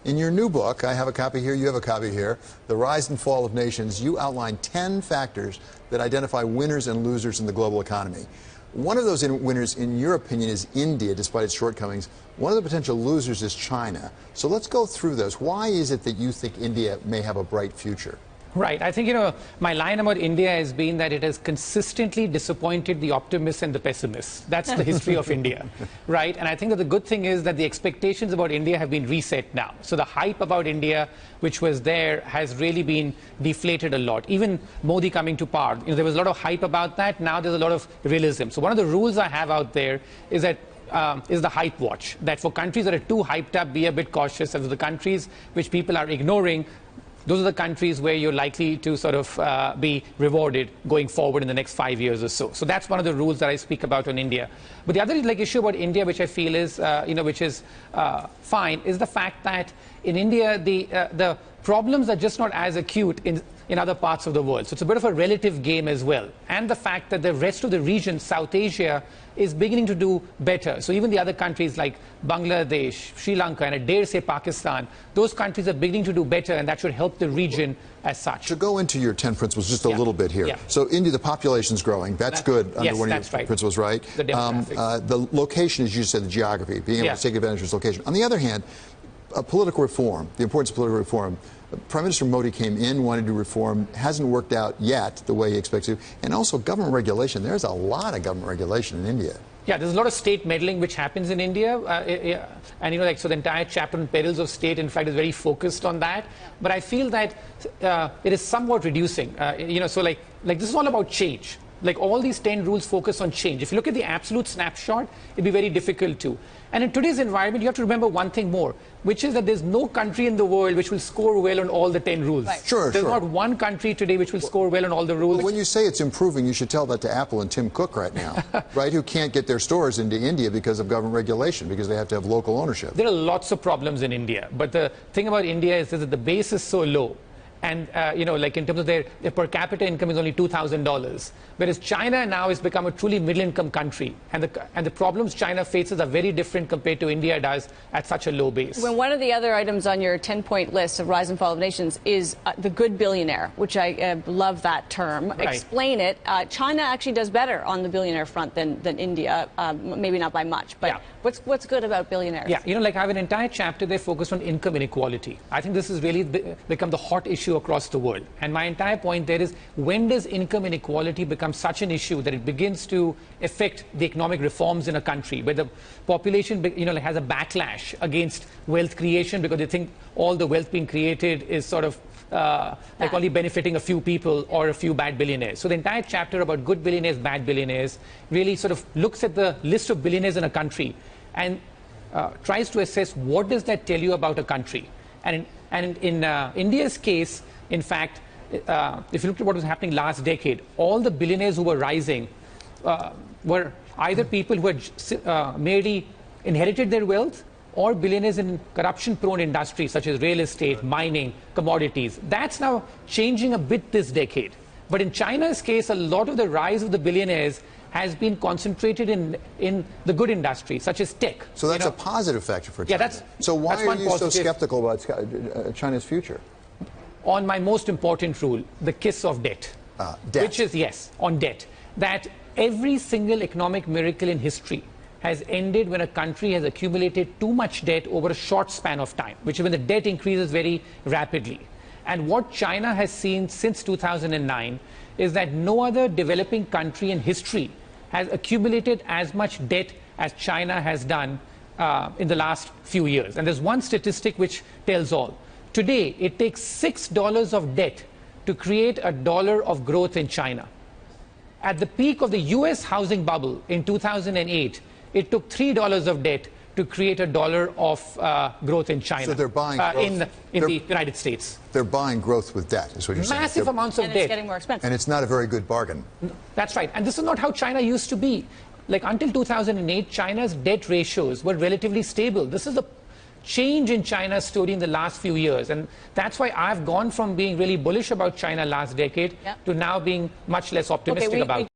In your new book, I have a copy here, you have a copy here, The Rise and Fall of Nations, you outline 10 factors that identify winners and losers in the global economy. One of those winners, in your opinion, is India, despite its shortcomings. One of the potential losers is China. So let's go through those. Why is it that you think India may have a bright future? Right. I think, my line about India has been that it has consistently disappointed the optimists and the pessimists. That's the history of India, right? And I think that the good thing is that the expectations about India have been reset now. So the hype about India, which was there, has really been deflated a lot. Even Modi coming to power, there was a lot of hype about that. Now there's a lot of realism. So one of the rules I have out there is that is the hype watch, that for countries that are too hyped up, be a bit cautious. And for the countries which people are ignoring, those are the countries where you're likely to sort of be rewarded going forward in the next 5 years or so. So that's one of the rules that I speak about on India. But the other issue about India, which I feel is, which is fine, is the fact that in India, the problems are just not as acute in other parts of the world. So it's a bit of a relative game as well. And the fact that the rest of the region, South Asia, is beginning to do better. So even the other countries like Bangladesh, Sri Lanka, and I dare say Pakistan, those countries are beginning to do better, and that should help the region as such. To go into your 10 principles just a little bit here. So India, the population's growing. That's good under one of your principles, right? The demographics. The location, as you said, the geography, being able to take advantage of its location. On the other hand, political reform, the importance of political reform. Prime Minister Modi came in, wanted to reform, hasn't worked out yet the way he expects to. And also government regulation. There's a lot of government regulation in India. Yeah, there's a lot of state meddling which happens in India. And, so the entire chapter on perils of state, in fact, is very focused on that. But I feel that it is somewhat reducing. So this is all about change. Like all these 10 rules focus on change. If you look at the absolute snapshot, it'd be very difficult to. And in today's environment, you have to remember one thing more, which is that there's no country in the world which will score well on all the 10 rules. Right. There's not one country today which will score well on all the rules. Well, when you say it's improving, you should tell that to Apple and Tim Cook right now, right, who can't get their stores into India because of government regulation, because they have to have local ownership. There are lots of problems in India. But the thing about India is that the base is so low. And, in terms of their per capita income is only $2,000. Whereas China now has become a truly middle-income country. And the problems China faces are very different compared to India does at such a low base. Well, one of the other items on your 10-point list of Rise and Fall of Nations is the good billionaire, which I love that term. Right. Explain it. China actually does better on the billionaire front than India, maybe not by much. But what's good about billionaires? Yeah, I have an entire chapter there focused on income inequality. I think this has really become the hot issue across the world. And my entire point there is, when does income inequality become such an issue that it begins to affect the economic reforms in a country, where the population has a backlash against wealth creation because they think all the wealth being created is sort of only benefiting a few people or a few bad billionaires. So the entire chapter about good billionaires, bad billionaires really sort of looks at the list of billionaires in a country and tries to assess what does that tell you about a country. And in India's case, in fact, if you look at what was happening last decade, all the billionaires who were rising were either people who had merely inherited their wealth or billionaires in corruption-prone industries such as real estate, mining, commodities. That's now changing a bit this decade. But in China's case, a lot of the rise of the billionaires has been concentrated in the good industries, such as tech. So that's a positive factor for China. So why are you so skeptical about China's future? On my most important rule, the kiss of debt. Debt. Which is, on debt. That every single economic miracle in history has ended when a country has accumulated too much debt over a short span of time, which is when the debt increases very rapidly. And what China has seen since 2009 is that no other developing country in history has accumulated as much debt as China has done in the last few years. And there's one statistic which tells all. Today, it takes $6 of debt to create $1 of growth in China. At the peak of the US housing bubble in 2008, it took $3 of debt to create $1 of growth in China. So they're buying growth. In the United States. They're buying growth with debt, is what you're saying. Massive amounts of debt. And it's getting more expensive. And it's not a very good bargain. That's right. And this is not how China used to be. Like until 2008, China's debt ratios were relatively stable. This is the change in China's story in the last few years. And that's why I've gone from being really bullish about China last decade to now being much less optimistic about it.